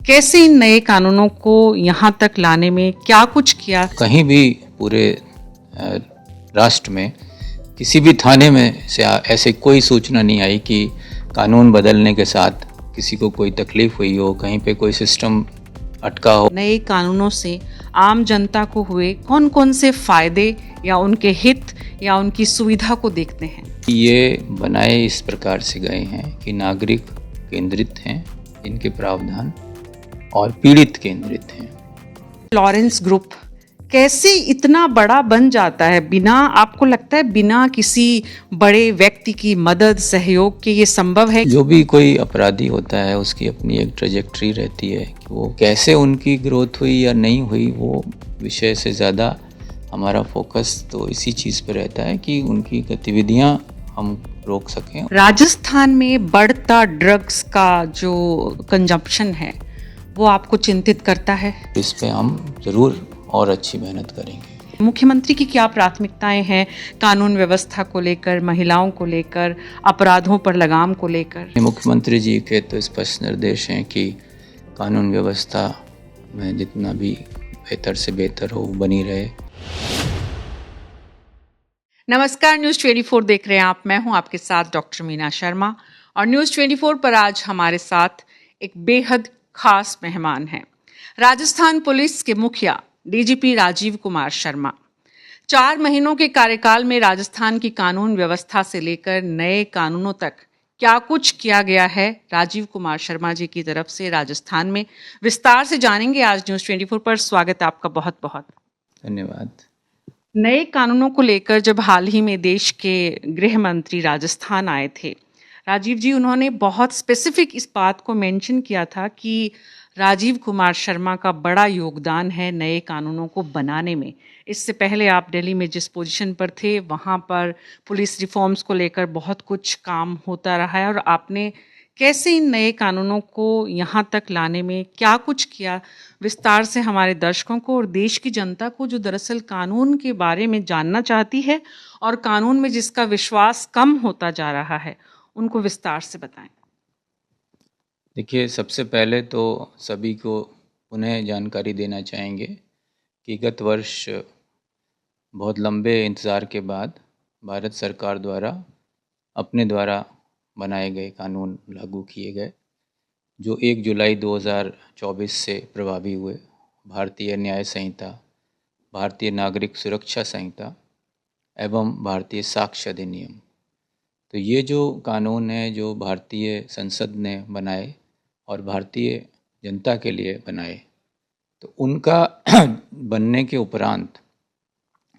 कैसे इन नए कानूनों को यहाँ तक लाने में क्या कुछ किया? कहीं भी पूरे राष्ट्र में किसी भी थाने में से ऐसे कोई सूचना नहीं आई कि कानून बदलने के साथ किसी को कोई तकलीफ हुई हो, कहीं पे कोई सिस्टम अटका हो। नए कानूनों से आम जनता को हुए कौन कौन से फायदे या उनके हित या उनकी सुविधा को देखते हैं? ये बनाए इस प्रकार से गए हैं कि नागरिक केंद्रित हैं इनके प्रावधान और पीड़ित केंद्रित हैं। लॉरेंस ग्रुप कैसे इतना बड़ा बन जाता है? बिना, आपको लगता है बिना किसी बड़े व्यक्ति की मदद सहयोग के ये संभव है? जो भी कोई अपराधी होता है उसकी अपनी एक ट्रेजेक्ट्री रहती है कि वो कैसे उनकी ग्रोथ हुई या नहीं हुई, वो विषय से ज़्यादा हमारा फोकस तो इसी चीज़ पे रहता है कि उनकी गतिविधियां हम रोक सकें। राजस्थान में बढ़ता ड्रग्स का जो कंजप्शन है वो आपको चिंतित करता है? इस पे हम ज़रूर और अच्छी मेहनत करेंगे। मुख्यमंत्री की क्या प्राथमिकताएं हैं कानून व्यवस्था को लेकर, महिलाओं को लेकर, अपराधों पर लगाम को लेकर? मुख्यमंत्री जी के तो स्पष्ट निर्देश हैं कि कानून व्यवस्था में जितना भी बेहतर से बेहतर हो बनी रहे। नमस्कार, न्यूज़ 24 देख रहे हैं आप। मैं हूं आपके साथ डॉक्टर मीना शर्मा और न्यूज़ 24 पर आज हमारे साथ एक बेहद खास मेहमान हैं। राजस्थान पुलिस के मुखिया डीजीपी राजीव कुमार शर्मा। 4 महीनों के कार्यकाल में राजस्थान की कानून व्यवस्था से लेकर नए कानूनों तक क्या कुछ किया गया है, राजीव कुमार शर्मा जी की तरफ से राजस्थान में विस्तार से जानेंगे आज न्यूज़ 24 पर। स्वागत है आपका बहुत बहुत। धन्यवाद। नए कानूनों को लेकर जब हाल ही में देश के गृह मंत्री राजस्थान आए थे राजीव जी, उन्होंने बहुत स्पेसिफिक इस बात को मेंशन किया था कि राजीव कुमार शर्मा का बड़ा योगदान है नए कानूनों को बनाने में। इससे पहले आप दिल्ली में जिस पोजीशन पर थे वहाँ पर पुलिस रिफॉर्म्स को लेकर बहुत कुछ काम होता रहा है और आपने कैसे इन नए कानूनों को यहाँ तक लाने में क्या कुछ किया, विस्तार से हमारे दर्शकों को और देश की जनता को जो दरअसल कानून के बारे में जानना चाहती है और कानून में जिसका विश्वास कम होता जा रहा है, उनको विस्तार से बताएं। देखिए, सबसे पहले तो सभी को पुनः जानकारी देना चाहेंगे कि गत वर्ष बहुत लंबे इंतज़ार के बाद भारत सरकार द्वारा अपने द्वारा बनाए गए कानून लागू किए गए, जो 1 जुलाई 2024 से प्रभावी हुए। भारतीय न्याय संहिता, भारतीय नागरिक सुरक्षा संहिता एवं भारतीय साक्ष्य अधिनियम। तो ये जो कानून है जो भारतीय संसद ने बनाए और भारतीय जनता के लिए बनाए, तो उनका बनने के उपरांत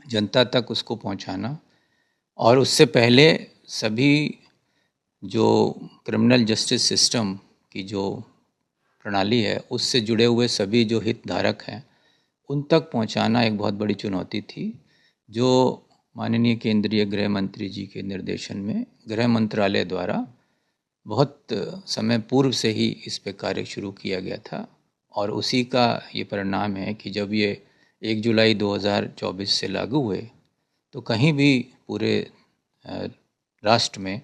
जनता तक उसको पहुंचाना और उससे पहले सभी जो क्रिमिनल जस्टिस सिस्टम की जो प्रणाली है उससे जुड़े हुए सभी जो हितधारक हैं उन तक पहुंचाना एक बहुत बड़ी चुनौती थी, जो माननीय केंद्रीय गृह मंत्री जी के निर्देशन में गृह मंत्रालय द्वारा बहुत समय पूर्व से ही इस पे कार्य शुरू किया गया था। और उसी का ये परिणाम है कि जब ये 1 जुलाई 2024 से लागू हुए तो कहीं भी पूरे राष्ट्र में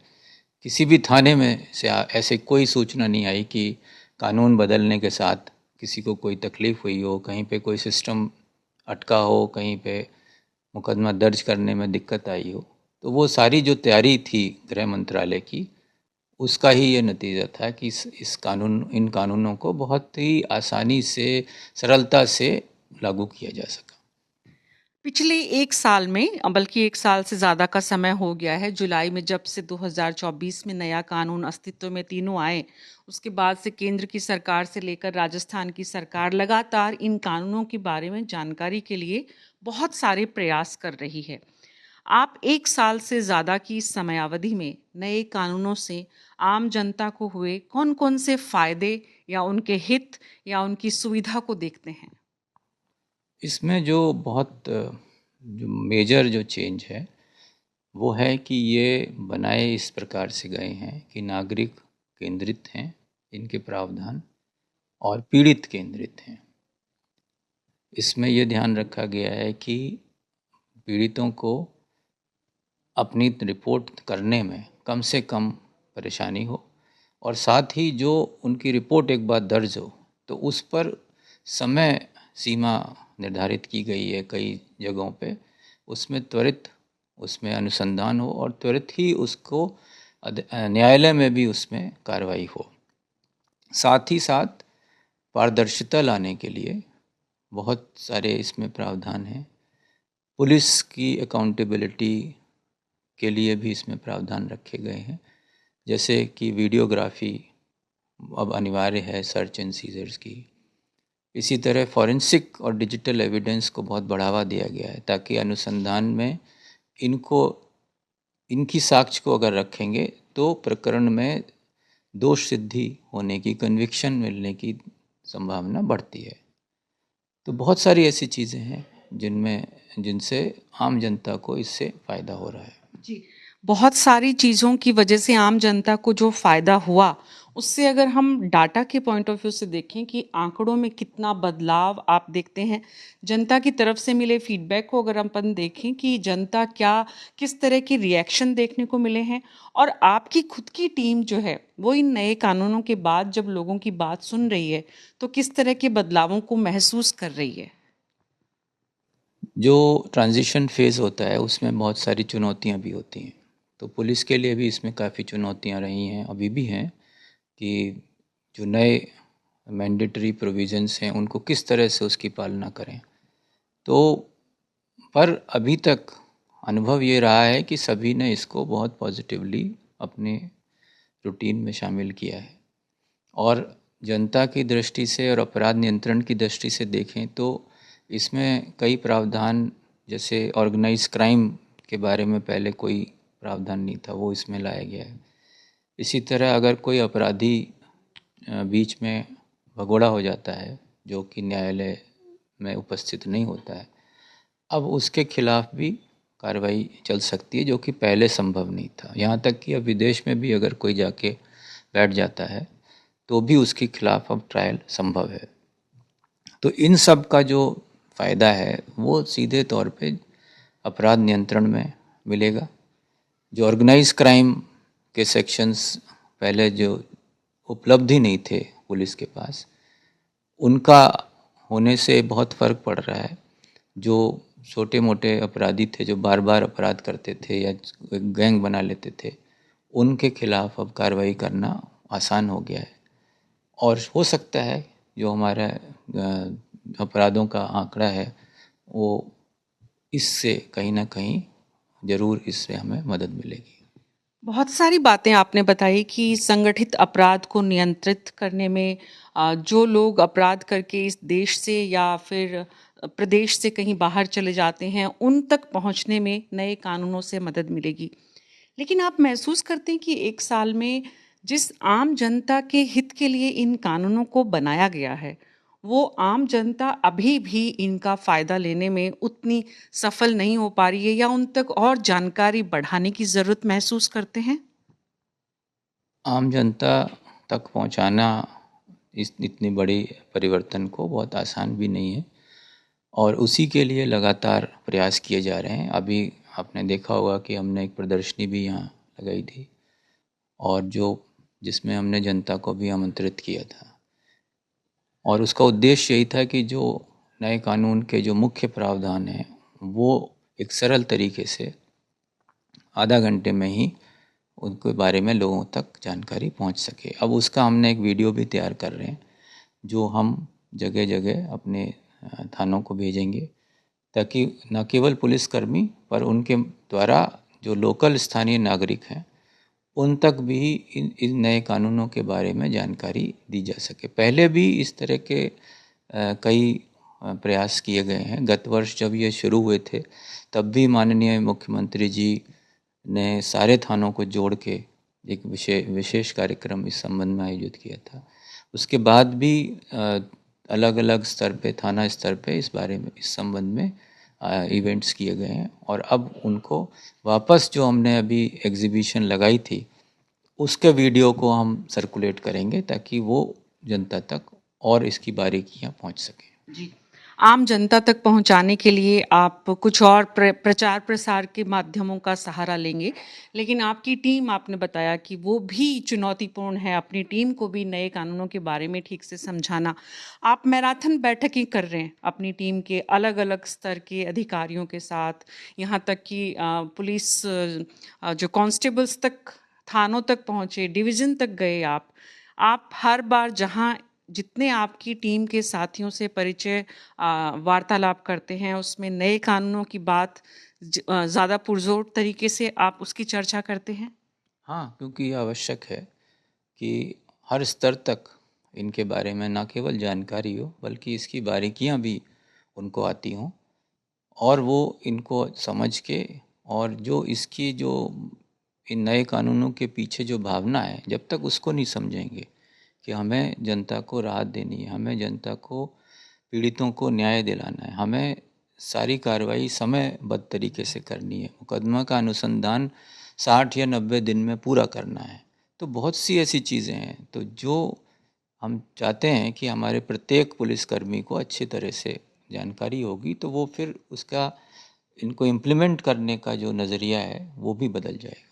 किसी भी थाने में से ऐसे कोई सूचना नहीं आई कि कानून बदलने के साथ किसी को कोई तकलीफ हुई हो, कहीं पे कोई सिस्टम अटका हो, कहीं पे मुकदमा दर्ज करने में दिक्कत आई हो। तो वो सारी जो तैयारी थी गृह मंत्रालय की, उसका ही ये नतीजा था कि इन कानूनों को बहुत ही आसानी से, सरलता से लागू किया जा सका। पिछले 1 साल में, बल्कि 1 साल से ज़्यादा का समय हो गया है, जुलाई में जब से 2024 में नया कानून अस्तित्व में तीनों आए, उसके बाद से केंद्र की सरकार से लेकर राजस्थान की सरकार लगातार इन कानूनों के बारे में जानकारी के लिए बहुत सारे प्रयास कर रही है। आप 1 साल से ज़्यादा की समयावधि में नए कानूनों से आम जनता को हुए कौन कौन से फायदे या उनके हित या उनकी सुविधा को देखते हैं? इसमें जो जो मेजर जो चेंज है वो है कि ये बनाए इस प्रकार से गए हैं कि नागरिक केंद्रित हैं इनके प्रावधान और पीड़ित केंद्रित हैं। इसमें ये ध्यान रखा गया है कि पीड़ितों को अपनी रिपोर्ट करने में कम से कम परेशानी हो और साथ ही जो उनकी रिपोर्ट एक बार दर्ज हो तो उस पर समय सीमा निर्धारित की गई है कई जगहों पे, उसमें त्वरित उसमें अनुसंधान हो और त्वरित ही उसको न्यायालय में भी उसमें कार्रवाई हो। साथ ही साथ पारदर्शिता लाने के लिए बहुत सारे इसमें प्रावधान हैं। पुलिस की अकाउंटेबिलिटी के लिए भी इसमें प्रावधान रखे गए हैं, जैसे कि वीडियोग्राफी अब अनिवार्य है सर्च एंड सीजर्स की। इसी तरह फॉरेंसिक और डिजिटल एविडेंस को बहुत बढ़ावा दिया गया है, ताकि अनुसंधान में इनकी साक्ष्य को अगर रखेंगे तो प्रकरण में दोष सिद्धि होने की, कन्विक्शन मिलने की संभावना बढ़ती है। तो बहुत सारी ऐसी चीज़ें हैं जिनसे आम जनता को इससे फ़ायदा हो रहा है। जी, बहुत सारी चीज़ों की वजह से आम जनता को जो फ़ायदा हुआ, उससे अगर हम डाटा के पॉइंट ऑफ व्यू से देखें कि आंकड़ों में कितना बदलाव आप देखते हैं, जनता की तरफ से मिले फीडबैक को अगर अपन देखें कि जनता किस तरह के रिएक्शन देखने को मिले हैं, और आपकी खुद की टीम जो है, वो इन नए कानूनों के बाद जब लोगों की बात सुन रही है, तो किस तरह के बदलावों को महसूस कर रही है? जो ट्रांजिशन फेज़ होता है उसमें बहुत सारी चुनौतियां भी होती हैं, तो पुलिस के लिए भी इसमें काफ़ी चुनौतियां रही हैं, अभी भी हैं, कि जो नए मैंडेटरी प्रोविजंस हैं उनको किस तरह से उसकी पालना करें। तो पर अभी तक अनुभव ये रहा है कि सभी ने इसको बहुत पॉजिटिवली अपने रूटीन में शामिल किया है। और जनता की दृष्टि से और अपराध नियंत्रण की दृष्टि से देखें तो इसमें कई प्रावधान, जैसे ऑर्गेनाइज क्राइम के बारे में पहले कोई प्रावधान नहीं था, वो इसमें लाया गया है। इसी तरह अगर कोई अपराधी बीच में भगोड़ा हो जाता है जो कि न्यायालय में उपस्थित नहीं होता है, अब उसके खिलाफ भी कार्रवाई चल सकती है, जो कि पहले संभव नहीं था। यहाँ तक कि अब विदेश में भी अगर कोई जाके बैठ जाता है तो भी उसके खिलाफ अब ट्रायल संभव है। तो इन सब का जो फ़ायदा है वो सीधे तौर पे अपराध नियंत्रण में मिलेगा। जो ऑर्गेनाइज क्राइम के सेक्शंस पहले जो उपलब्ध ही नहीं थे पुलिस के पास, उनका होने से बहुत फ़र्क पड़ रहा है। जो छोटे मोटे अपराधी थे जो बार बार अपराध करते थे या गैंग बना लेते थे, उनके खिलाफ अब कार्रवाई करना आसान हो गया है। और हो सकता है जो हमारा अपराधों का आंकड़ा है वो इससे कहीं ना कहीं ज़रूर इससे हमें मदद मिलेगी। बहुत सारी बातें आपने बताई कि संगठित अपराध को नियंत्रित करने में जो लोग अपराध करके इस देश से या फिर प्रदेश से कहीं बाहर चले जाते हैं, उन तक पहुंचने में नए कानूनों से मदद मिलेगी। लेकिन आप महसूस करते हैं कि एक साल में जिस आम जनता के हित के लिए इन कानूनों को बनाया गया है, वो आम जनता अभी भी इनका फ़ायदा लेने में उतनी सफल नहीं हो पा रही है, या उन तक और जानकारी बढ़ाने की ज़रूरत महसूस करते हैं? आम जनता तक पहुंचाना इस इतनी बड़ी परिवर्तन को बहुत आसान भी नहीं है, और उसी के लिए लगातार प्रयास किए जा रहे हैं। अभी आपने देखा होगा कि हमने एक प्रदर्शनी भी यहाँ लगाई थी, और जिसमें हमने जनता को भी आमंत्रित किया था, और उसका उद्देश्य यही था कि जो नए कानून के जो मुख्य प्रावधान हैं वो एक सरल तरीके से आधा घंटे में ही उनके बारे में लोगों तक जानकारी पहुंच सके। अब उसका हमने एक वीडियो भी तैयार कर रहे हैं, जो हम जगह जगह अपने थानों को भेजेंगे, ताकि न केवल पुलिसकर्मी पर उनके द्वारा जो लोकल स्थानीय नागरिक हैं उन तक भी इन नए कानूनों के बारे में जानकारी दी जा सके। पहले भी इस तरह के कई प्रयास किए गए हैं। गत वर्ष जब ये शुरू हुए थे तब भी माननीय मुख्यमंत्री जी ने सारे थानों को जोड़ के एक विशेष कार्यक्रम इस संबंध में आयोजित किया था। उसके बाद भी अलग अलग स्तर पे, थाना स्तर पे इस बारे में, इस संबंध में इवेंट्स किए गए हैं, और अब उनको वापस जो हमने अभी एग्जीबिशन लगाई थी उसके वीडियो को हम सर्कुलेट करेंगे ताकि वो जनता तक और इसकी बारीकियां पहुंच सकें। जी, आम जनता तक पहुंचाने के लिए आप कुछ और प्रचार प्रसार के माध्यमों का सहारा लेंगे, लेकिन आपकी टीम, आपने बताया कि वो भी चुनौतीपूर्ण है, अपनी टीम को भी नए कानूनों के बारे में ठीक से समझाना। आप मैराथन बैठकें कर रहे हैं अपनी टीम के अलग-अलग स्तर के अधिकारियों के साथ, यहाँ तक कि पुलिस जो कांस्टेबल्स तक, थानों तक पहुँचे, डिवीज़न तक गए आप। आप हर बार जहाँ जितने आपकी टीम के साथियों से परिचय वार्तालाप करते हैं, उसमें नए कानूनों की बात ज़्यादा पुरज़ोर तरीके से आप उसकी चर्चा करते हैं? हाँ, क्योंकि ये आवश्यक है कि हर स्तर तक इनके बारे में ना केवल जानकारी हो, बल्कि इसकी बारीकियां भी उनको आती हों, और वो इनको समझ के, और जो इसकी जो इन नए कानूनों के पीछे जो भावना है, जब तक उसको नहीं समझेंगे कि हमें जनता को राहत देनी है, हमें जनता को, पीड़ितों को न्याय दिलाना है, हमें सारी कार्रवाई समयबद्ध तरीके से करनी है, मुकदमा का अनुसंधान 60 या 90 दिन में पूरा करना है, तो बहुत सी ऐसी चीज़ें हैं। तो जो हम चाहते हैं कि हमारे प्रत्येक पुलिसकर्मी को अच्छी तरह से जानकारी होगी, तो वो फिर उसका, इनको इम्प्लीमेंट करने का जो नज़रिया है वो भी बदल जाएगा।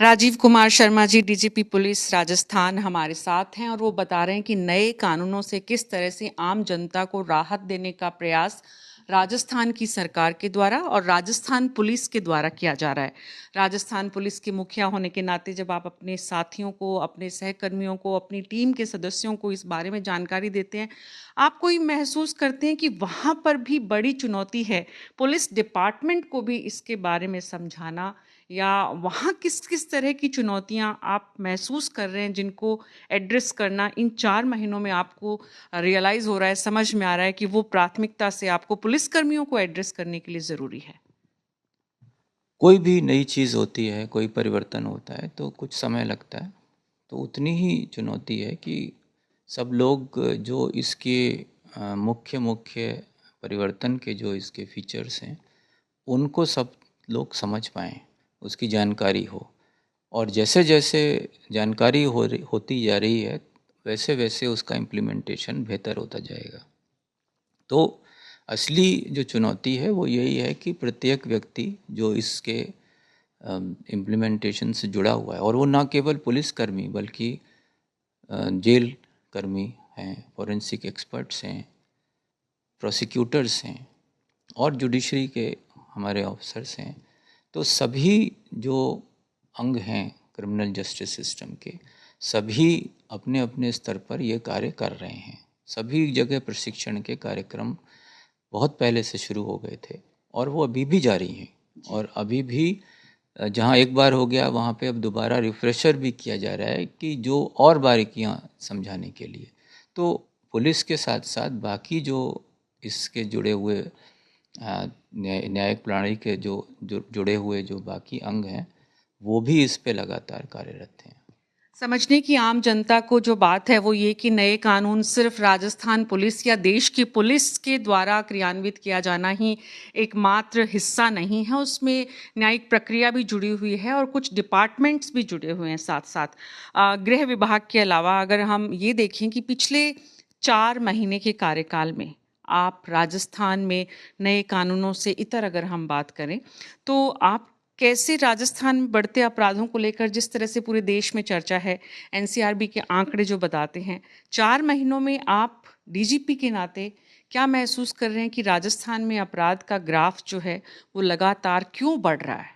राजीव कुमार शर्मा जी, डीजीपी पुलिस राजस्थान हमारे साथ हैं और वो बता रहे हैं कि नए कानूनों से किस तरह से आम जनता को राहत देने का प्रयास राजस्थान की सरकार के द्वारा और राजस्थान पुलिस के द्वारा किया जा रहा है। राजस्थान पुलिस के मुखिया होने के नाते जब आप अपने साथियों को, अपने सहकर्मियों को, अपनी टीम के सदस्यों को इस बारे में जानकारी देते हैं, आप कोई महसूस करते हैं कि वहाँ पर भी बड़ी चुनौती है पुलिस डिपार्टमेंट को भी इसके बारे में समझाना, या वहाँ किस किस तरह की चुनौतियाँ आप महसूस कर रहे हैं जिनको एड्रेस करना इन 4 महीनों में आपको रियलाइज़ हो रहा है, समझ में आ रहा है कि वो प्राथमिकता से आपको पुलिसकर्मियों को एड्रेस करने के लिए ज़रूरी है? कोई भी नई चीज़ होती है, कोई परिवर्तन होता है, तो कुछ समय लगता है। तो उतनी ही चुनौती है कि सब लोग जो इसके मुख्य मुख्य परिवर्तन के जो इसके फीचर्स हैं, उनको सब लोग समझ पाएँ, उसकी जानकारी हो। और जैसे जैसे जानकारी होती जा रही है, वैसे वैसे उसका इम्प्लीमेंटेशन बेहतर होता जाएगा। तो असली जो चुनौती है वो यही है कि प्रत्येक व्यक्ति जो इसके इम्प्लीमेंटेशन से जुड़ा हुआ है, और वो ना केवल पुलिसकर्मी बल्कि जेल कर्मी हैं, फॉरेंसिक एक्सपर्ट्स हैं, प्रोसिक्यूटर्स हैं, और जुडिशरी के हमारे ऑफिसर्स हैं, तो सभी जो अंग हैं क्रिमिनल जस्टिस सिस्टम के, सभी अपने अपने स्तर पर ये कार्य कर रहे हैं। सभी जगह प्रशिक्षण के कार्यक्रम बहुत पहले से शुरू हो गए थे, और वो अभी भी जारी हैं, और अभी भी जहाँ एक बार हो गया वहाँ पे अब दोबारा रिफ्रेशर भी किया जा रहा है कि जो और बारीकियाँ समझाने के लिए। तो पुलिस के साथ साथ बाकी जो इसके जुड़े हुए न्यायिक प्रणाली के जो जुड़े हुए जो बाकी अंग हैं, वो भी इस पे लगातार कार्यरत हैं। समझने की आम जनता को जो बात है वो ये कि नए कानून सिर्फ राजस्थान पुलिस या देश की पुलिस के द्वारा क्रियान्वित किया जाना ही एकमात्र हिस्सा नहीं है, उसमें न्यायिक प्रक्रिया भी जुड़ी हुई है और कुछ डिपार्टमेंट्स भी जुड़े हुए हैं साथ साथ। गृह विभाग के अलावा अगर हम ये देखें कि पिछले 4 महीने के कार्यकाल में आप राजस्थान में नए कानूनों से इतर अगर हम बात करें, तो आप कैसे राजस्थान में बढ़ते अपराधों को लेकर जिस तरह से पूरे देश में चर्चा है, एनसीआरबी के आंकड़े जो बताते हैं, 4 महीनों में आप डीजीपी के नाते क्या महसूस कर रहे हैं कि राजस्थान में अपराध का ग्राफ जो है वो लगातार क्यों बढ़ रहा है?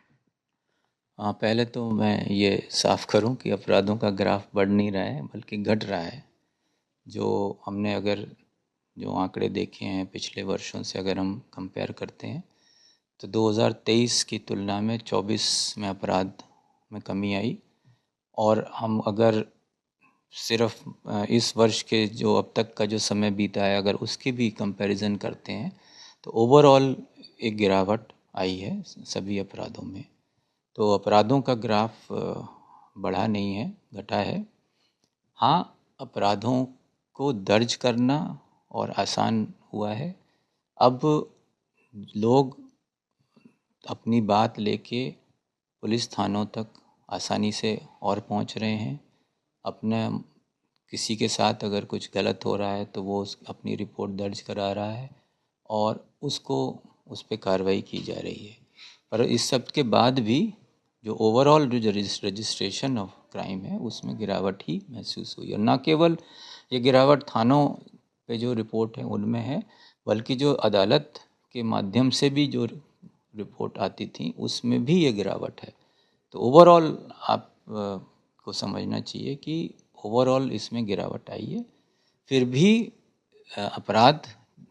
हाँ, पहले तो मैं ये साफ करूं कि अपराधों का ग्राफ बढ़ नहीं रहा है, बल्कि घट रहा है। जो हमने अगर जो आंकड़े देखे हैं पिछले वर्षों से अगर हम कंपेयर करते हैं, तो 2023 की तुलना में 24 में अपराध में कमी आई। और हम अगर सिर्फ इस वर्ष के जो अब तक का जो समय बीता है, अगर उसकी भी कंपैरिजन करते हैं, तो ओवरऑल एक गिरावट आई है सभी अपराधों में। तो अपराधों का ग्राफ बढ़ा नहीं है, घटा है। हाँ, अपराधों को दर्ज करना और आसान हुआ है। अब लोग अपनी बात लेके पुलिस थानों तक आसानी से और पहुंच रहे हैं। अपने किसी के साथ अगर कुछ गलत हो रहा है तो वो अपनी रिपोर्ट दर्ज करा रहा है, और उसको उस पे कार्रवाई की जा रही है। पर इस सब के बाद भी जो ओवरऑल जो रजिस्ट्रेशन ऑफ क्राइम है उसमें गिरावट ही महसूस हुई। और न केवल ये गिरावट थानों पे जो रिपोर्ट है उनमें है, बल्कि जो अदालत के माध्यम से भी जो रिपोर्ट आती थी उसमें भी ये गिरावट है। तो ओवरऑल आप को समझना चाहिए कि ओवरऑल इसमें गिरावट आई है। फिर भी अपराध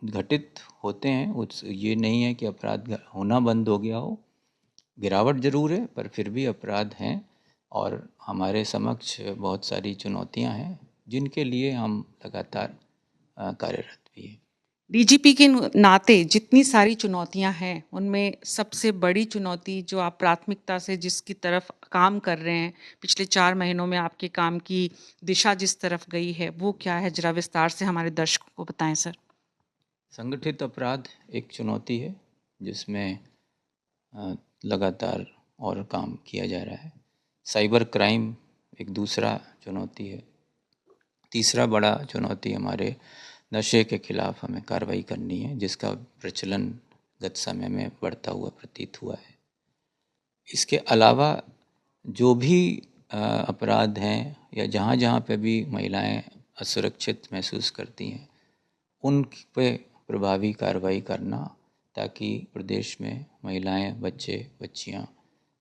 घटित होते हैं, ये नहीं है कि अपराध होना बंद हो गया हो। गिरावट ज़रूर है पर फिर भी अपराध हैं और हमारे समक्ष बहुत सारी चुनौतियां हैं जिनके लिए हम लगातार कार्यरत भी हैं। डीजीपी के नाते जितनी सारी चुनौतियां हैं, उनमें सबसे बड़ी चुनौती जो आप प्राथमिकता से जिसकी तरफ काम कर रहे हैं, पिछले 4 महीनों में आपके काम की दिशा जिस तरफ गई है, वो क्या है? ज़रा विस्तार से हमारे दर्शकों को बताएं सर। संगठित अपराध एक चुनौती है जिसमें लगातार और काम किया जा रहा है। साइबर क्राइम एक दूसरा चुनौती है। तीसरा बड़ा चुनौती हमारे नशे के खिलाफ हमें कार्रवाई करनी है, जिसका प्रचलन गत समय में बढ़ता हुआ प्रतीत हुआ है। इसके अलावा जो भी अपराध हैं या जहाँ जहाँ पे भी महिलाएं असुरक्षित महसूस करती हैं, उन पे प्रभावी कार्रवाई करना, ताकि प्रदेश में महिलाएं, बच्चे, बच्चियां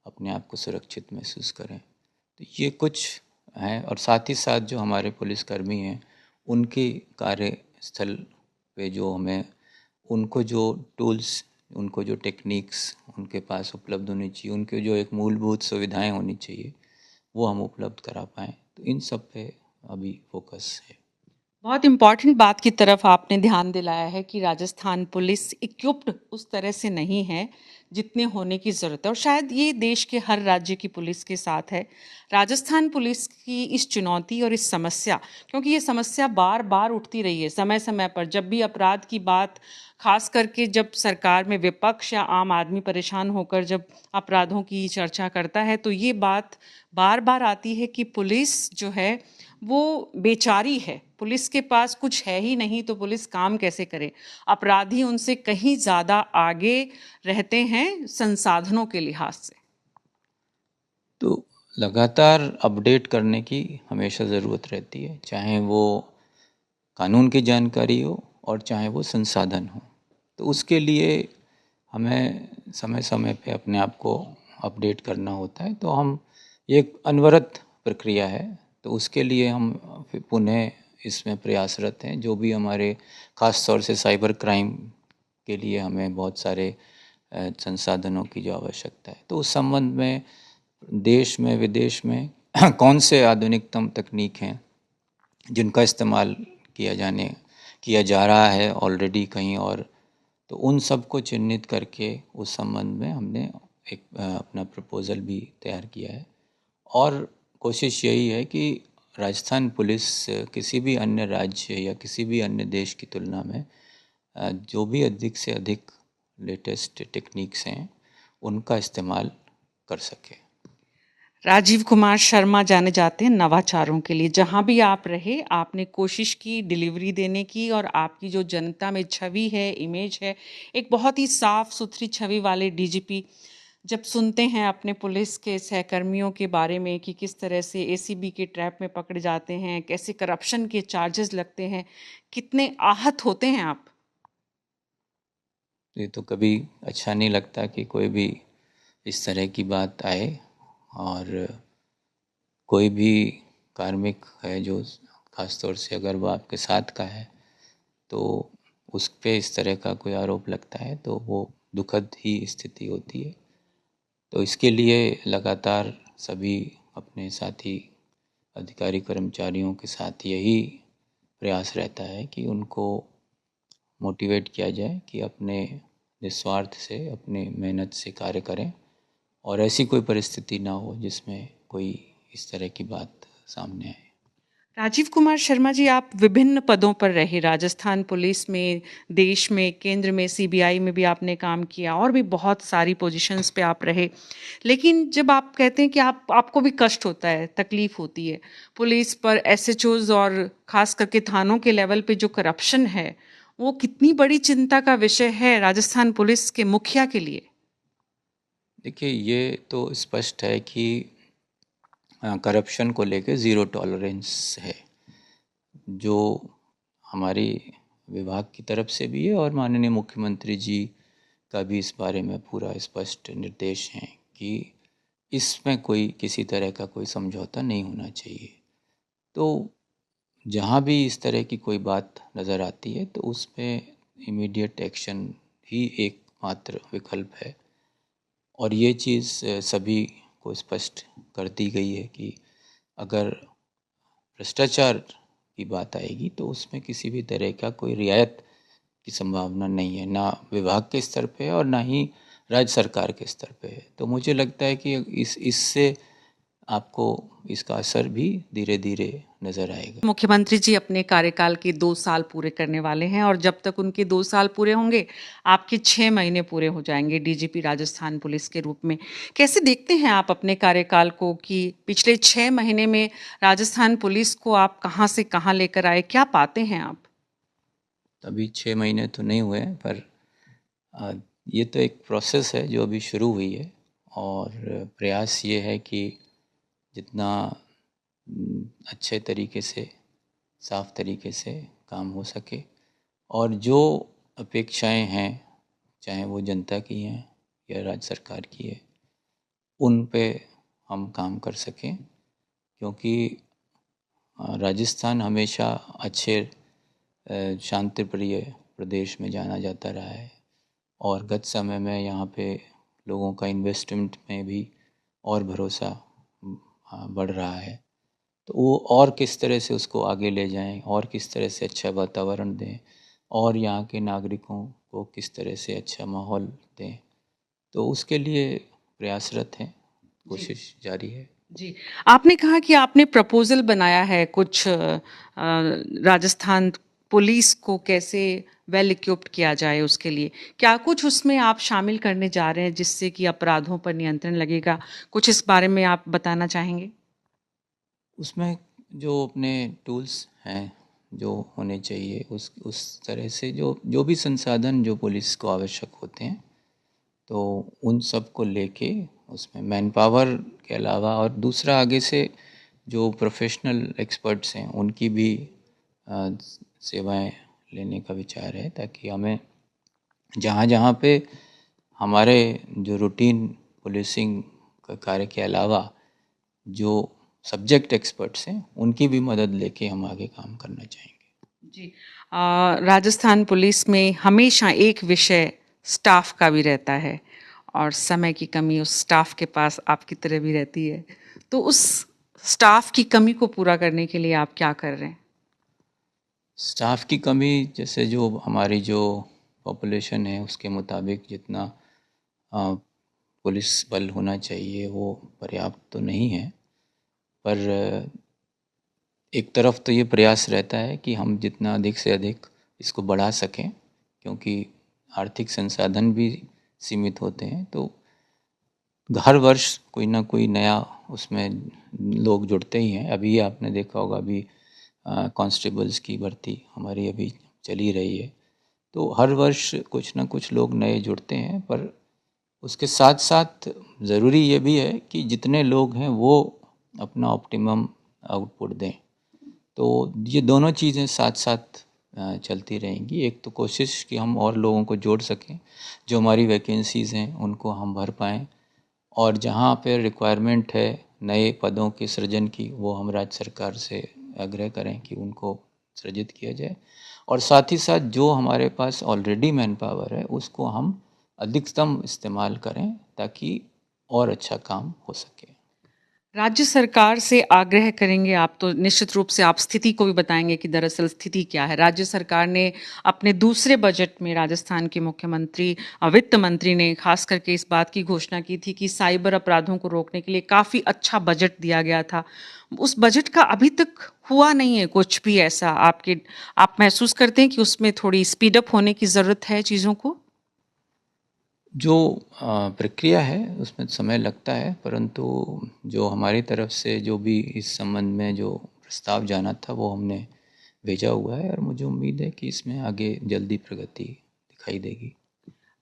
अपने आप को सुरक्षित महसूस करें। तो ये कुछ हैं। और साथ ही साथ जो हमारे पुलिसकर्मी हैं, उनके कार्यस्थल पे जो हमें उनको जो टूल्स, उनको जो टेक्निक्स उनके पास उपलब्ध होनी चाहिए, उनके जो एक मूलभूत सुविधाएं होनी चाहिए, वो हम उपलब्ध करा पाएँ। तो इन सब पे अभी फोकस है। बहुत इम्पॉर्टेंट बात की तरफ आपने ध्यान दिलाया है कि राजस्थान पुलिस इक्विप्ड उस तरह से नहीं है जितने होने की ज़रूरत है, और शायद ये देश के हर राज्य की पुलिस के साथ है। राजस्थान पुलिस की इस चुनौती और इस समस्या, क्योंकि ये समस्या बार बार उठती रही है समय समय पर, जब भी अपराध की बात, खास करके जब सरकार में विपक्ष या आम आदमी परेशान होकर जब अपराधों की चर्चा करता है, तो ये बात बार बार आती है कि पुलिस जो है वो बेचारी है, पुलिस के पास कुछ है ही नहीं, तो पुलिस काम कैसे करे? अपराधी उनसे कहीं ज़्यादा आगे रहते हैं संसाधनों के लिहाज से। तो लगातार अपडेट करने की हमेशा ज़रूरत रहती है, चाहे वो कानून की जानकारी हो और चाहे वो संसाधन हो। तो उसके लिए हमें समय समय पे अपने आप को अपडेट करना होता है। तो हम, ये एक अनवरत प्रक्रिया है, तो उसके लिए हम पुनः इसमें प्रयासरत हैं। जो भी हमारे ख़ास तौर से साइबर क्राइम के लिए हमें बहुत सारे संसाधनों की जो आवश्यकता है, तो उस संबंध में देश में विदेश में कौन से आधुनिकतम तकनीक हैं जिनका इस्तेमाल किया जा रहा है ऑलरेडी कहीं और, तो उन सब को चिन्हित करके उस संबंध में हमने एक अपना प्रपोज़ल भी तैयार किया है। और कोशिश यही है कि राजस्थान पुलिस किसी भी अन्य राज्य या किसी भी अन्य देश की तुलना में जो भी अधिक से अधिक लेटेस्ट टेक्निक्स हैं उनका इस्तेमाल कर सके। राजीव कुमार शर्मा जाने जाते हैं नवाचारों के लिए। जहाँ भी आप रहे, आपने कोशिश की डिलीवरी देने की, और आपकी जो जनता में छवि है, इमेज है, एक बहुत ही साफ सुथरी छवि वाले डीजीपी जब सुनते हैं अपने पुलिस के सहकर्मियों के बारे में कि किस तरह से एसीबी के ट्रैप में पकड़े जाते हैं, कैसे करप्शन के चार्जेस लगते हैं, कितने आहत होते हैं आप? ये तो कभी अच्छा नहीं लगता कि कोई भी इस तरह की बात आए, और कोई भी कार्मिक है जो ख़ास तौर से अगर वो आपके साथ का है, तो उस पे इस तरह का कोई आरोप लगता है तो वो दुखद ही स्थिति होती है। तो इसके लिए लगातार सभी अपने साथी अधिकारी कर्मचारियों के साथ यही प्रयास रहता है कि उनको मोटिवेट किया जाए कि अपने निस्वार्थ से, अपने मेहनत से कार्य करें, और ऐसी कोई परिस्थिति ना हो जिसमें कोई इस तरह की बात सामने आए। राजीव कुमार शर्मा जी, आप विभिन्न पदों पर रहे, राजस्थान पुलिस में, देश में, केंद्र में, सीबीआई में भी आपने काम किया, और भी बहुत सारी पोजीशंस पे आप रहे। लेकिन जब आप कहते हैं कि आपको भी कष्ट होता है, तकलीफ होती है, पुलिस पर एसएचओज और खास करके थानों के लेवल पे जो करप्शन है, वो कितनी बड़ी चिंता का विषय है राजस्थान पुलिस के मुखिया के लिए? देखिए, ये तो स्पष्ट है कि करप्शन को लेके ज़ीरो टॉलरेंस है, जो हमारी विभाग की तरफ से भी है और माननीय मुख्यमंत्री जी का भी इस बारे में पूरा स्पष्ट निर्देश हैं कि इसमें कोई किसी तरह का कोई समझौता नहीं होना चाहिए। तो जहाँ भी इस तरह की कोई बात नज़र आती है तो उसमें इमीडिएट एक्शन ही एकमात्र विकल्प है। और ये चीज़ सभी को स्पष्ट कर दी गई है कि अगर भ्रष्टाचार की बात आएगी तो उसमें किसी भी तरह का कोई रियायत की संभावना नहीं है, ना विभाग के स्तर पे है और ना ही राज्य सरकार के स्तर पे है। तो मुझे लगता है कि इससे आपको इसका असर भी धीरे धीरे नज़र आएगा। मुख्यमंत्री जी अपने कार्यकाल के 2 साल पूरे करने वाले हैं और जब तक उनके 2 साल पूरे होंगे, आपके 6 महीने पूरे हो जाएँगे डीजीपी राजस्थान पुलिस के रूप में। कैसे देखते हैं आप अपने कार्यकाल को कि पिछले 6 महीने में राजस्थान पुलिस को आप कहाँ से कहाँ लेकर आए? क्या पाते हैं आप? अभी 6 महीने तो नहीं हुए हैं, पर अ, ये तो एक प्रोसेस है जो अभी शुरू हुई है और प्रयास ये है कि जितना अच्छे तरीके से, साफ तरीके से काम हो सके और जो अपेक्षाएं हैं, चाहे वो जनता की हैं या राज्य सरकार की है, उन पे हम काम कर सकें, क्योंकि राजस्थान हमेशा अच्छे शांति प्रिय प्रदेश में जाना जाता रहा है और गत समय में यहाँ पे लोगों का इन्वेस्टमेंट में भी और भरोसा बढ़ रहा है। तो वो और किस तरह से उसको आगे ले जाएं और किस तरह से अच्छा वातावरण दें और यहाँ के नागरिकों को किस तरह से अच्छा माहौल दें, तो उसके लिए प्रयासरत हैं, कोशिश जारी है। जी, आपने कहा कि आपने प्रपोज़ल बनाया है कुछ राजस्थान पुलिस को कैसे वेल इक्विप्ड किया जाए उसके लिए। क्या कुछ उसमें आप शामिल करने जा रहे हैं जिससे कि अपराधों पर नियंत्रण लगेगा? कुछ इस बारे में आप बताना चाहेंगे? उसमें जो अपने टूल्स हैं, जो होने चाहिए उस तरह से जो जो भी संसाधन जो पुलिस को आवश्यक होते हैं, तो उन सब को लेके उसमें मैन पावर के अलावा और दूसरा आगे से जो प्रोफेशनल एक्सपर्ट्स हैं उनकी भी सेवाएं लेने का विचार है, ताकि हमें जहाँ जहाँ पे हमारे जो रूटीन पुलिसिंग का कार्य के अलावा जो सब्जेक्ट एक्सपर्ट्स हैं उनकी भी मदद लेके हम आगे काम करना चाहेंगे। जी। राजस्थान पुलिस में हमेशा एक विषय स्टाफ का भी रहता है और समय की कमी उस स्टाफ के पास आपकी तरह भी रहती है। तो उस स्टाफ की कमी को पूरा करने के लिए आप क्या कर रहे हैं? स्टाफ की कमी, जैसे जो हमारी जो पॉपुलेशन है उसके मुताबिक जितना पुलिस बल होना चाहिए वो पर्याप्त तो नहीं है, पर एक तरफ तो ये प्रयास रहता है कि हम जितना अधिक से अधिक इसको बढ़ा सकें, क्योंकि आर्थिक संसाधन भी सीमित होते हैं। तो हर वर्ष कोई ना कोई नया उसमें लोग जुड़ते ही हैं। अभी आपने देखा होगा, अभी कांस्टेबल्स की भर्ती हमारी अभी चली रही है, तो हर वर्ष कुछ ना कुछ लोग नए जुड़ते हैं। पर उसके साथ साथ ज़रूरी ये भी है कि जितने लोग हैं वो अपना ऑप्टिमम आउटपुट दें। तो ये दोनों चीज़ें साथ साथ चलती रहेंगी। एक तो कोशिश कि हम और लोगों को जोड़ सकें, जो हमारी वैकेंसीज़ हैं उनको हम भर पाएँ, और जहाँ पे रिक्वायरमेंट है नए पदों के सृजन की, वो हम राज्य सरकार से आग्रह करें कि उनको सृजित किया जाए। और साथ ही साथ जो हमारे पास ऑलरेडी मैन पावर है उसको हम अधिकतम इस्तेमाल करें, ताकि और अच्छा काम हो सके। राज्य सरकार से आग्रह करेंगे आप तो निश्चित रूप से आप स्थिति को भी बताएँगे कि दरअसल स्थिति क्या है? राज्य सरकार ने अपने दूसरे बजट में राजस्थान के मुख्यमंत्री वित्त मंत्री ने ख़ास करके इस बात की घोषणा की थी कि साइबर अपराधों को रोकने के लिए काफ़ी अच्छा बजट दिया गया था। उस बजट का अभी तक हुआ नहीं है कुछ भी ऐसा आप महसूस करते हैं कि उसमें थोड़ी स्पीड अप होने की ज़रूरत है चीज़ों को? जो प्रक्रिया है उसमें समय लगता है, परंतु जो हमारी तरफ से जो भी इस संबंध में जो प्रस्ताव जाना था वो हमने भेजा हुआ है और मुझे उम्मीद है कि इसमें आगे जल्दी प्रगति दिखाई देगी।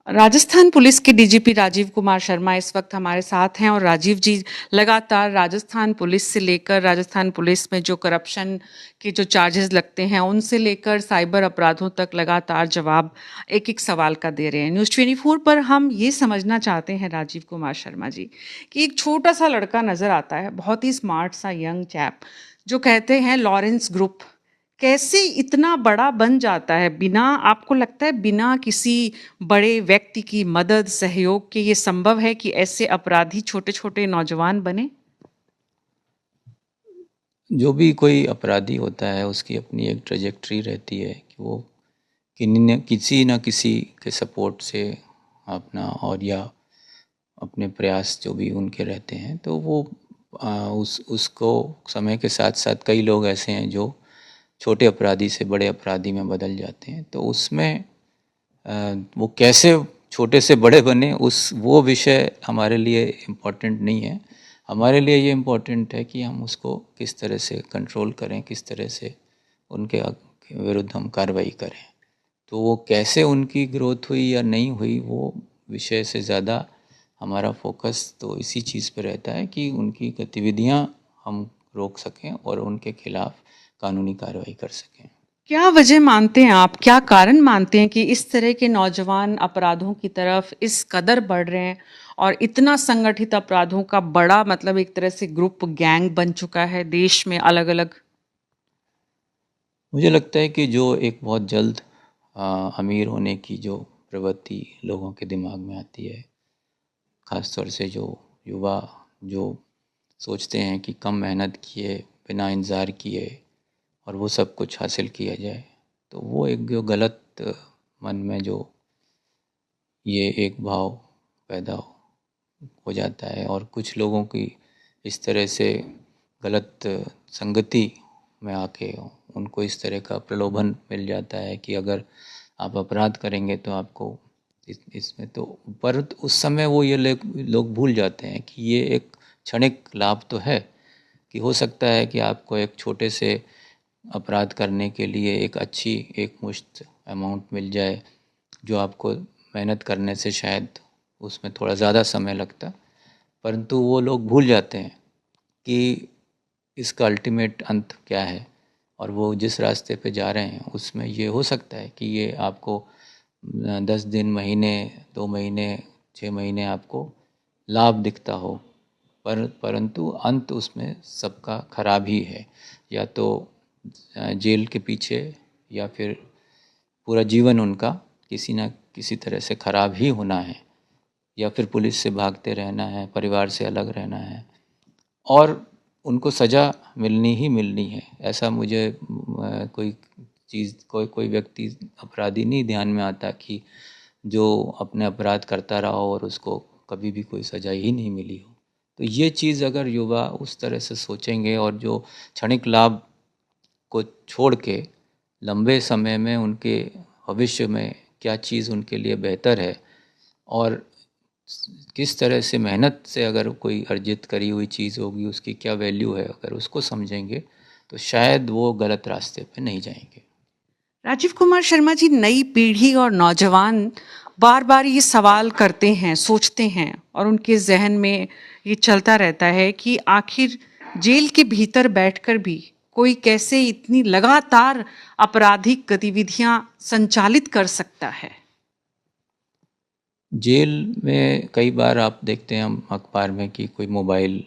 राजस्थान पुलिस के डीजीपी राजीव कुमार शर्मा इस वक्त हमारे साथ हैं और राजीव जी लगातार राजस्थान पुलिस से लेकर राजस्थान पुलिस में जो करप्शन के जो चार्जेस लगते हैं उनसे लेकर साइबर अपराधों तक लगातार जवाब एक एक सवाल का दे रहे हैं। न्यूज़ 24 पर हम ये समझना चाहते हैं राजीव कुमार शर्मा जी कि एक छोटा सा लड़का नज़र आता है, बहुत ही स्मार्ट सा यंग चैप, जो कहते हैं लॉरेंस ग्रुप, कैसे इतना बड़ा बन जाता है बिना, आपको लगता है बिना किसी बड़े व्यक्ति की मदद सहयोग के ये संभव है कि ऐसे अपराधी छोटे छोटे नौजवान बने? जो भी कोई अपराधी होता है उसकी अपनी एक ट्रेजेक्ट्री रहती है कि वो किसी न किसी के सपोर्ट से अपना और या अपने प्रयास जो भी उनके रहते हैं तो वो उसको समय के साथ साथ कई लोग ऐसे हैं जो छोटे अपराधी से बड़े अपराधी में बदल जाते हैं। तो उसमें वो कैसे छोटे से बड़े बने वो विषय हमारे लिए इम्पोर्टेंट नहीं है। हमारे लिए ये इम्पोर्टेंट है कि हम उसको किस तरह से कंट्रोल करें, किस तरह से उनके विरुद्ध हम कार्रवाई करें। तो वो कैसे उनकी ग्रोथ हुई या नहीं हुई वो विषय से ज़्यादा हमारा फोकस तो इसी चीज़ पे रहता है कि उनकी गतिविधियां हम रोक सकें और उनके खिलाफ कानूनी कार्रवाई कर सकें। क्या वजह मानते हैं आप, क्या कारण मानते हैं कि इस तरह के नौजवान अपराधों की तरफ इस कदर बढ़ रहे हैं और इतना संगठित अपराधों का बड़ा मतलब एक तरह से ग्रुप गैंग बन चुका है देश में अलग अलग? मुझे लगता है कि जो एक बहुत जल्द अमीर होने की जो प्रवृत्ति लोगों के दिमाग में आती है, ख़ासतौर से जो युवा जो सोचते हैं कि कम मेहनत किए बिना इंतज़ार किए और वो सब कुछ हासिल किया जाए, तो वो एक जो गलत मन में जो ये एक भाव पैदा हो जाता है और कुछ लोगों की इस तरह से गलत संगति में आके उनको इस तरह का प्रलोभन मिल जाता है कि अगर आप अपराध करेंगे तो आपको इसमें तो पर उस समय वो ये लोग भूल जाते हैं कि ये एक क्षणिक लाभ तो है कि हो सकता है कि आपको एक छोटे से अपराध करने के लिए एक अच्छी एक मुश्त अमाउंट मिल जाए जो आपको मेहनत करने से शायद उसमें थोड़ा ज़्यादा समय लगता, परंतु वो लोग भूल जाते हैं कि इसका अल्टीमेट अंत क्या है और वो जिस रास्ते पे जा रहे हैं उसमें ये हो सकता है कि ये आपको 10 दिन, महीने, 2 महीने, 6 महीने आपको लाभ दिखता हो, परंतु अंत उसमें सबका खराब ही है। या तो जेल के पीछे या फिर पूरा जीवन उनका किसी न किसी तरह से खराब ही होना है, या फिर पुलिस से भागते रहना है, परिवार से अलग रहना है और उनको सज़ा मिलनी ही मिलनी है। ऐसा मुझे कोई चीज़ कोई व्यक्ति अपराधी नहीं ध्यान में आता कि जो अपने अपराध करता रहा हो और उसको कभी भी कोई सज़ा ही नहीं मिली हो। तो ये चीज़ अगर युवा उस तरह से सोचेंगे और जो क्षणिक लाभ को छोड़ के लंबे समय में उनके भविष्य में क्या चीज़ उनके लिए बेहतर है और किस तरह से मेहनत से अगर कोई अर्जित करी हुई चीज़ होगी उसकी क्या वैल्यू है, अगर उसको समझेंगे तो शायद वो गलत रास्ते पे नहीं जाएंगे। राजीव कुमार शर्मा जी, नई पीढ़ी और नौजवान बार बार ये सवाल करते हैं, सोचते हैं और उनके जहन में ये चलता रहता है कि आखिर जेल के भीतर बैठकर भी कोई कैसे इतनी लगातार आपराधिक गतिविधियां संचालित कर सकता है? जेल में कई बार आप देखते हैं हम अखबार में कि कोई मोबाइल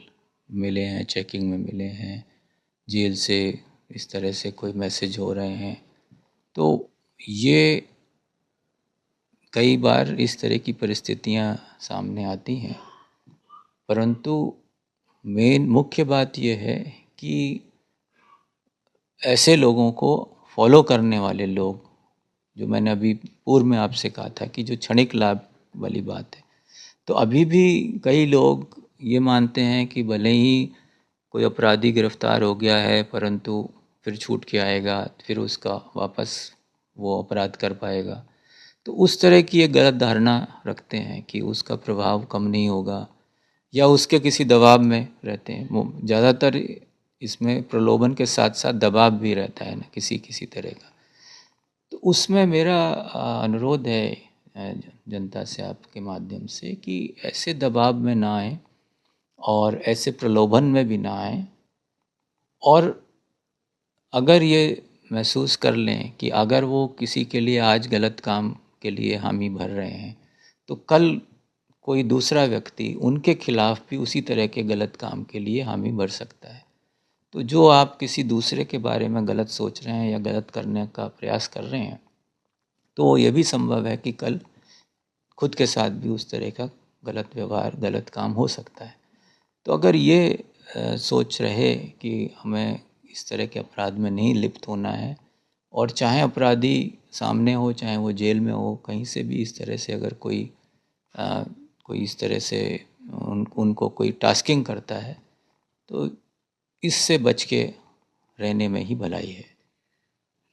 मिले हैं, चेकिंग में मिले हैं, जेल से इस तरह से कोई मैसेज हो रहे हैं। तो ये कई बार इस तरह की परिस्थितियां सामने आती हैं, परंतु मुख्य बात यह है कि ऐसे लोगों को फॉलो करने वाले लोग, जो मैंने अभी पूर्व में आपसे कहा था कि जो क्षणिक लाभ वाली बात है, तो अभी भी कई लोग ये मानते हैं कि भले ही कोई अपराधी गिरफ्तार हो गया है परंतु फिर छूट के आएगा, फिर उसका वापस वो अपराध कर पाएगा। तो उस तरह की एक गलत धारणा रखते हैं कि उसका प्रभाव कम नहीं होगा या उसके किसी दबाव में रहते हैं। ज़्यादातर इसमें प्रलोभन के साथ साथ दबाव भी रहता है ना किसी किसी तरह का। तो उसमें मेरा अनुरोध है जनता से आपके माध्यम से कि ऐसे दबाव में ना आए और ऐसे प्रलोभन में भी ना आए, और अगर ये महसूस कर लें कि अगर वो किसी के लिए आज गलत काम के लिए हामी भर रहे हैं तो कल कोई दूसरा व्यक्ति उनके खिलाफ भी उसी तरह के गलत काम के लिए हामी भर सकता है। तो जो आप किसी दूसरे के बारे में गलत सोच रहे हैं या गलत करने का प्रयास कर रहे हैं, तो ये भी संभव है कि कल खुद के साथ भी उस तरह का गलत व्यवहार, गलत काम हो सकता है। तो अगर ये सोच रहे कि हमें इस तरह के अपराध में नहीं लिप्त होना है, और चाहे अपराधी सामने हो, चाहे वो जेल में हो, कहीं से भी इस तरह से अगर कोई इस तरह से उनको कोई टास्किंग करता है, तो इससे बच के रहने में ही भलाई है।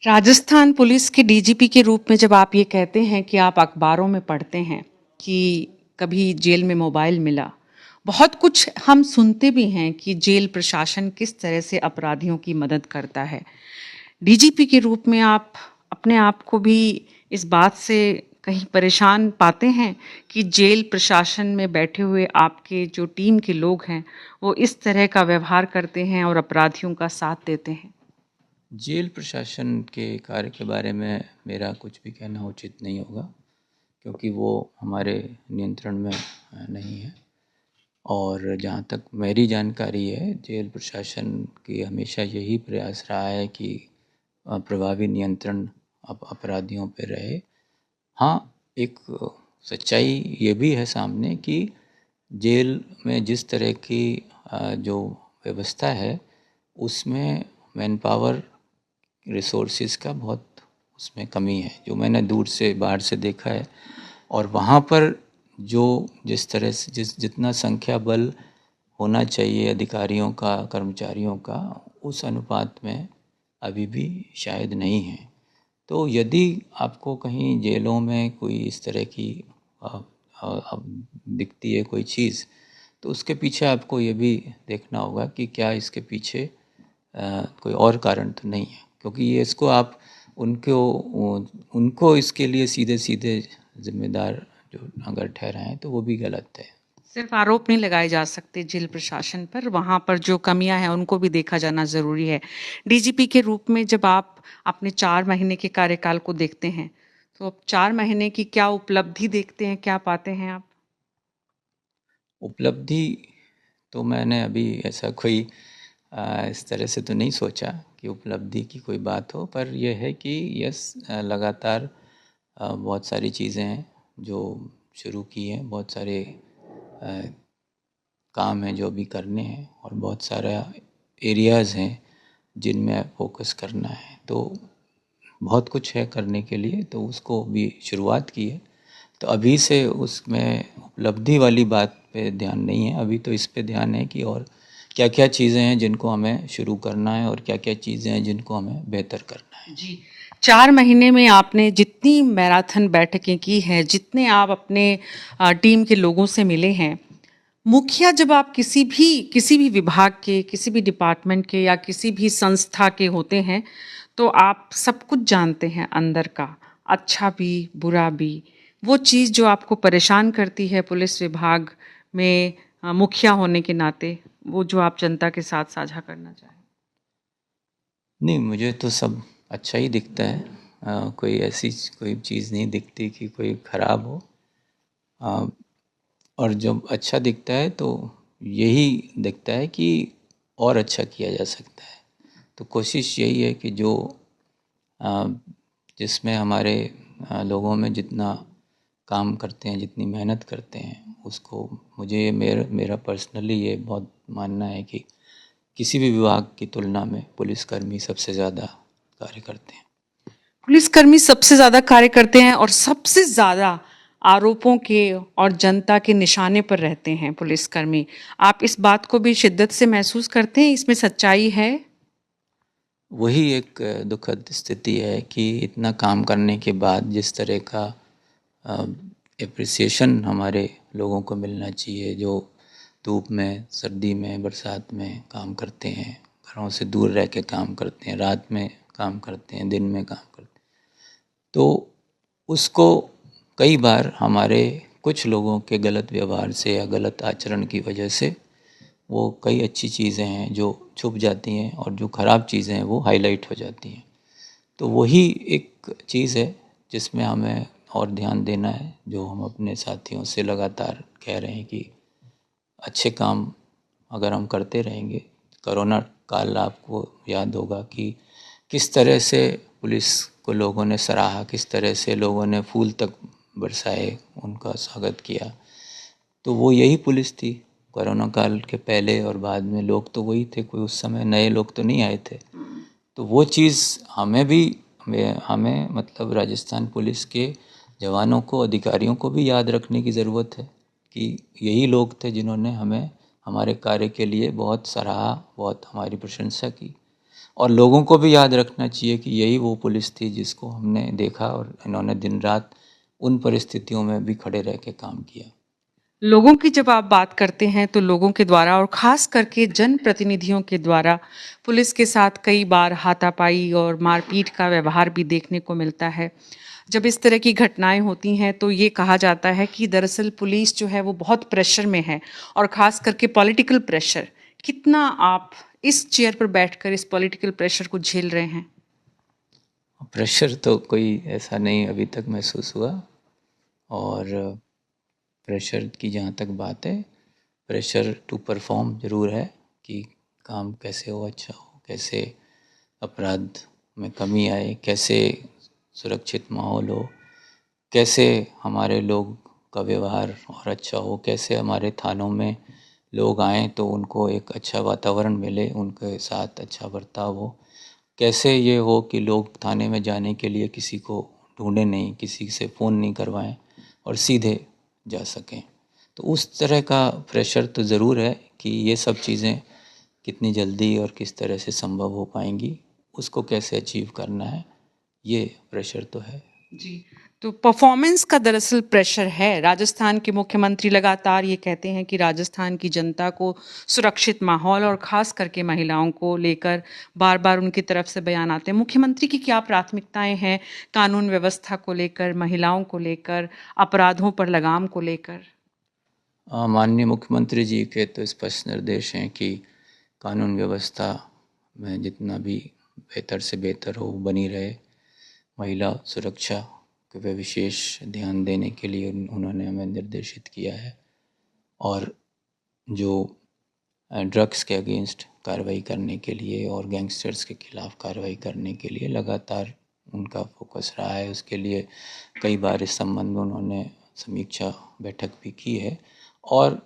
राजस्थान पुलिस के डीजीपी के रूप में जब आप ये कहते हैं कि आप अखबारों में पढ़ते हैं कि कभी जेल में मोबाइल मिला, बहुत कुछ हम सुनते भी हैं कि जेल प्रशासन किस तरह से अपराधियों की मदद करता है। डीजीपी के रूप में आप अपने आप को भी इस बात से कहीं परेशान पाते हैं कि जेल प्रशासन में बैठे हुए आपके जो टीम के लोग हैं वो इस तरह का व्यवहार करते हैं और अपराधियों का साथ देते हैं? जेल प्रशासन के कार्य के बारे में मेरा कुछ भी कहना उचित नहीं होगा, क्योंकि वो हमारे नियंत्रण में नहीं है। और जहाँ तक मेरी जानकारी है, जेल प्रशासन की हमेशा यही प्रयास रहा है कि प्रभावी नियंत्रण अपराधियों पे रहे। हाँ, एक सच्चाई ये भी है सामने कि जेल में जिस तरह की जो व्यवस्था है, उसमें मैन पावर रिसोर्सेज का बहुत उसमें कमी है, जो मैंने दूर से बाहर से देखा है। और वहाँ पर जो जिस तरह से जितना संख्या बल होना चाहिए अधिकारियों का, कर्मचारियों का, उस अनुपात में अभी भी शायद नहीं है। तो यदि आपको कहीं जेलों में कोई इस तरह की दिखती है कोई चीज़, तो उसके पीछे आपको ये भी देखना होगा कि क्या इसके पीछे कोई और कारण तो नहीं है, क्योंकि ये इसको आप उनको इसके लिए सीधे सीधे जिम्मेदार जो अगर ठहराएं तो वो भी गलत है। सिर्फ आरोप नहीं लगाए जा सकते जेल प्रशासन पर, वहाँ पर जो कमियां हैं उनको भी देखा जाना ज़रूरी है। डीजीपी के रूप में जब आप अपने 4 महीने के कार्यकाल को देखते हैं, तो अब 4 महीने की क्या उपलब्धि देखते हैं, क्या पाते हैं आप? उपलब्धि तो मैंने अभी ऐसा कोई इस तरह से तो नहीं सोचा कि उपलब्धि की कोई बात हो, पर यह है कि लगातार बहुत सारी चीज़ें हैं जो शुरू की हैं, बहुत सारे काम हैं जो अभी करने हैं, और बहुत सारा एरियाज़ हैं जिनमें फोकस करना है। तो बहुत कुछ है करने के लिए, तो उसको भी शुरुआत की है। तो अभी से उसमें उपलब्धि वाली बात पे ध्यान नहीं है, अभी तो इस पे ध्यान है कि और क्या-क्या चीज़ें हैं जिनको हमें शुरू करना है और क्या-क्या चीज़ें हैं जिनको हमें बेहतर करना है। जी। 4 महीने में आपने जितनी मैराथन बैठकें की हैं, जितने आप अपने टीम के लोगों से मिले हैं, मुखिया जब आप किसी भी विभाग के, किसी भी डिपार्टमेंट के या किसी भी संस्था के होते हैं, तो आप सब कुछ जानते हैं अंदर का, अच्छा भी, बुरा भी। वो चीज़ जो आपको परेशान करती है पुलिस विभाग में मुखिया होने के नाते, वो जो आप जनता के साथ साझा करना चाहें? नहीं, मुझे तो सब अच्छा ही दिखता है। कोई ऐसी कोई चीज़ नहीं दिखती कि कोई ख़राब हो। अ, और जब अच्छा दिखता है तो यही दिखता है कि और अच्छा किया जा सकता है। तो कोशिश यही है कि जो अ, जिसमें हमारे लोगों में जितना काम करते हैं, जितनी मेहनत करते हैं, उसको मुझे मेरा पर्सनली ये बहुत मानना है कि किसी भी विभाग की तुलना में पुलिसकर्मी सबसे ज़्यादा कार्य करते हैं। पुलिसकर्मी सबसे ज़्यादा कार्य करते हैं और सबसे ज़्यादा आरोपों के और जनता के निशाने पर रहते हैं पुलिसकर्मी। आप इस बात को भी शिद्दत से महसूस करते हैं, इसमें सच्चाई है? वही एक दुखद स्थिति है कि इतना काम करने के बाद जिस तरह का एप्रिसिएशन हमारे लोगों को मिलना चाहिए, जो धूप में, सर्दी में, बरसात में काम करते हैं, घरों से दूर रह के काम करते हैं, रात में काम करते हैं, दिन में काम करते हैं, तो उसको कई बार हमारे कुछ लोगों के गलत व्यवहार से या गलत आचरण की वजह से वो कई अच्छी चीज़ें हैं जो छुप जाती हैं और जो ख़राब चीज़ें हैं वो हाईलाइट हो जाती हैं। तो वही एक चीज़ है जिसमें हमें और ध्यान देना है, जो हम अपने साथियों से लगातार कह रहे हैं कि अच्छे काम अगर हम करते रहेंगे। कोरोना काल आपको याद होगा कि किस तरह से पुलिस को लोगों ने सराहा, किस तरह से लोगों ने फूल तक बरसाए, उनका स्वागत किया। तो वो यही पुलिस थी कोरोना काल के पहले और बाद में। लोग तो वही थे, कोई उस समय नए लोग तो नहीं आए थे। तो वो चीज़ हमें मतलब राजस्थान पुलिस के जवानों को, अधिकारियों को भी याद रखने की ज़रूरत है कि यही लोग थे जिन्होंने हमें हमारे कार्य के लिए बहुत सराहा, बहुत हमारी प्रशंसा की। और लोगों को भी याद रखना चाहिए कि यही वो पुलिस थी जिसको हमने देखा और इन्होंने दिन रात उन परिस्थितियों में भी खड़े रह के काम किया। लोगों की जब आप बात करते हैं तो लोगों के द्वारा और ख़ास करके जनप्रतिनिधियों के द्वारा पुलिस के साथ कई बार हाथापाई और मारपीट का व्यवहार भी देखने को मिलता है। जब इस तरह की घटनाएं होती हैं तो ये कहा जाता है कि दरअसल पुलिस जो है वो बहुत प्रेशर में है और ख़ास करके पॉलिटिकल प्रेशर। कितना आप इस चेयर पर बैठकर इस पॉलिटिकल प्रेशर को झेल रहे हैं? प्रेशर तो कोई ऐसा नहीं अभी तक महसूस हुआ। और प्रेशर की जहाँ तक बात है, प्रेशर टू परफॉर्म ज़रूर है कि काम कैसे हो, अच्छा हो, कैसे अपराध में कमी आए, कैसे सुरक्षित माहौल हो, कैसे हमारे लोग का व्यवहार और अच्छा हो, कैसे हमारे थानों में लोग आएँ तो उनको एक अच्छा वातावरण मिले, उनके साथ अच्छा बर्ताव हो, कैसे ये हो कि लोग थाने में जाने के लिए किसी को ढूंढें नहीं, किसी से फ़ोन नहीं करवाएं और सीधे जा सकें। तो उस तरह का प्रेशर तो ज़रूर है कि ये सब चीज़ें कितनी जल्दी और किस तरह से संभव हो पाएंगी, उसको कैसे अचीव करना है, ये प्रेशर तो है। जी, तो परफॉर्मेंस का दरअसल प्रेशर है। राजस्थान के मुख्यमंत्री लगातार ये कहते हैं कि राजस्थान की जनता को सुरक्षित माहौल और ख़ास करके महिलाओं को लेकर बार-बार उनकी तरफ से बयान आते हैं। मुख्यमंत्री की क्या प्राथमिकताएँ हैं कानून व्यवस्था को लेकर, महिलाओं को लेकर, अपराधों पर लगाम को लेकर? माननीय मुख्यमंत्री जी के तो स्पष्ट निर्देश हैं कि कानून व्यवस्था में जितना भी बेहतर से बेहतर हो बनी रहे। महिला सुरक्षा पे विशेष ध्यान देने के लिए उन्होंने हमें निर्देशित किया है। और जो ड्रग्स के अगेंस्ट कार्रवाई करने के लिए और गैंगस्टर्स के खिलाफ कार्रवाई करने के लिए लगातार उनका फोकस रहा है। उसके लिए कई बार इस संबंध में उन्होंने समीक्षा बैठक भी की है और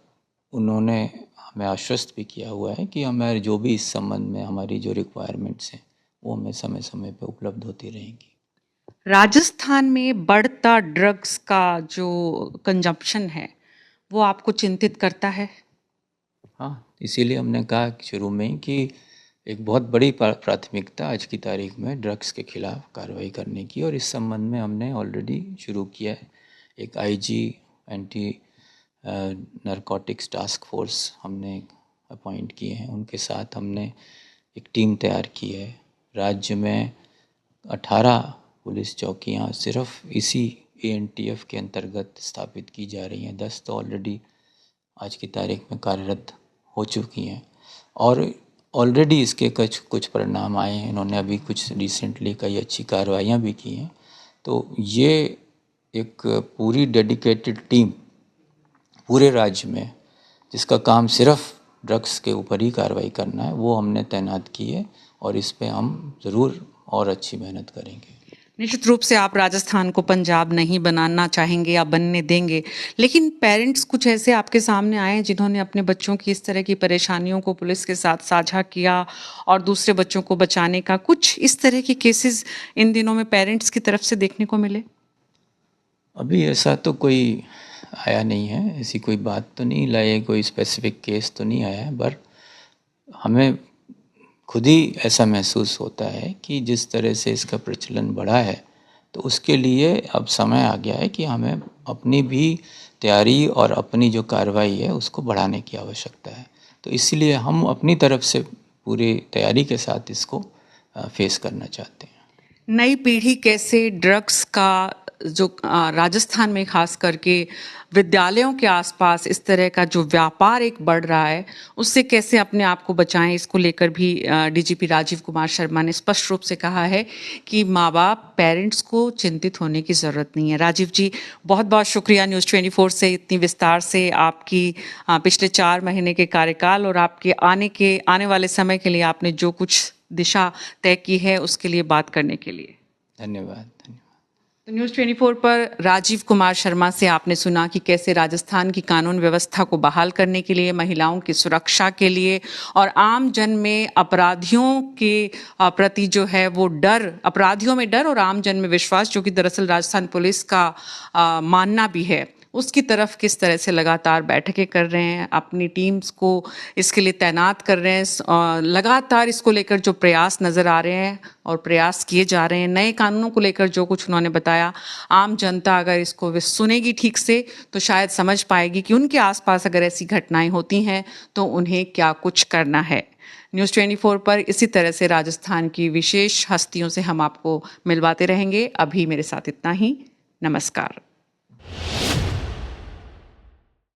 उन्होंने हमें आश्वस्त भी किया हुआ है कि हमारे जो भी इस संबंध में हमारी जो रिक्वायरमेंट्स हैं वो हमें समय समय पे उपलब्ध होती रहेंगी। राजस्थान में बढ़ता ड्रग्स का जो कंजम्पशन है, वो आपको चिंतित करता है? हाँ, इसीलिए हमने कहा कि शुरू में ही कि एक बहुत बड़ी प्राथमिकता आज की तारीख में ड्रग्स के खिलाफ कार्रवाई करने की, और इस संबंध में हमने ऑलरेडी शुरू किया है। एक IG anti narcotics task force हमने अपॉइंट किए हैं, उनके साथ हमने एक टीम तैयार की है। राज्य में 18 पुलिस चौकियां सिर्फ इसी एएनटीएफ के अंतर्गत स्थापित की जा रही हैं। 10 तो ऑलरेडी आज की तारीख में कार्यरत हो चुकी हैं और ऑलरेडी इसके कुछ परिणाम आए हैं। इन्होंने अभी कुछ रिसेंटली कई अच्छी कार्रवाइयाँ भी की हैं। तो ये एक पूरी डेडिकेटेड टीम पूरे राज्य में जिसका काम सिर्फ ड्रग्स के ऊपर ही कार्रवाई करना है, वो हमने तैनात की है और इस पे हम ज़रूर और अच्छी मेहनत करेंगे। निश्चित रूप से आप राजस्थान को पंजाब नहीं बनाना चाहेंगे या बनने देंगे, लेकिन पेरेंट्स कुछ ऐसे आपके सामने आए हैं जिन्होंने अपने बच्चों की इस तरह की परेशानियों को पुलिस के साथ साझा किया और दूसरे बच्चों को बचाने का कुछ इस तरह के केसेस इन दिनों में पेरेंट्स की तरफ से देखने को मिले? अभी ऐसा तो कोई आया नहीं है, ऐसी कोई बात तो नहीं लाई, कोई स्पेसिफिक केस तो नहीं आया है। पर हमें खुद ही ऐसा महसूस होता है कि जिस तरह से इसका प्रचलन बढ़ा है, तो उसके लिए अब समय आ गया है कि हमें अपनी भी तैयारी और अपनी जो कार्रवाई है उसको बढ़ाने की आवश्यकता है। तो इसलिए हम अपनी तरफ से पूरी तैयारी के साथ इसको फेस करना चाहते हैं। नई पीढ़ी कैसे ड्रग्स का जो राजस्थान में खास करके विद्यालयों के आसपास इस तरह का जो व्यापार एक बढ़ रहा है, उससे कैसे अपने आप को बचाएं, इसको लेकर भी डीजीपी राजीव कुमार शर्मा ने स्पष्ट रूप से कहा है कि माँ बाप पेरेंट्स को चिंतित होने की ज़रूरत नहीं है। राजीव जी, बहुत बहुत शुक्रिया न्यूज़ 24 से इतनी विस्तार से आपकी पिछले 4 महीने के कार्यकाल और आपके आने वाले समय के लिए आपने जो कुछ दिशा तय की है उसके लिए बात करने के लिए धन्यवाद। तो न्यूज़ 24 पर राजीव कुमार शर्मा से आपने सुना कि कैसे राजस्थान की कानून व्यवस्था को बहाल करने के लिए, महिलाओं की सुरक्षा के लिए और आम जन में अपराधियों के प्रति जो है वो डर, अपराधियों में डर और आम जन में विश्वास, जो कि दरअसल राजस्थान पुलिस का मानना भी है, उसकी तरफ किस तरह से लगातार बैठकें कर रहे हैं, अपनी टीम्स को इसके लिए तैनात कर रहे हैं। लगातार इसको लेकर जो प्रयास नज़र आ रहे हैं और प्रयास किए जा रहे हैं, नए कानूनों को लेकर जो कुछ उन्होंने बताया, आम जनता अगर इसको सुनेगी ठीक से तो शायद समझ पाएगी कि उनके आसपास अगर ऐसी घटनाएं होती हैं तो उन्हें क्या कुछ करना है। न्यूज़ 24 पर इसी तरह से राजस्थान की विशेष हस्तियों से हम आपको मिलवाते रहेंगे। अभी मेरे साथ इतना ही। नमस्कार।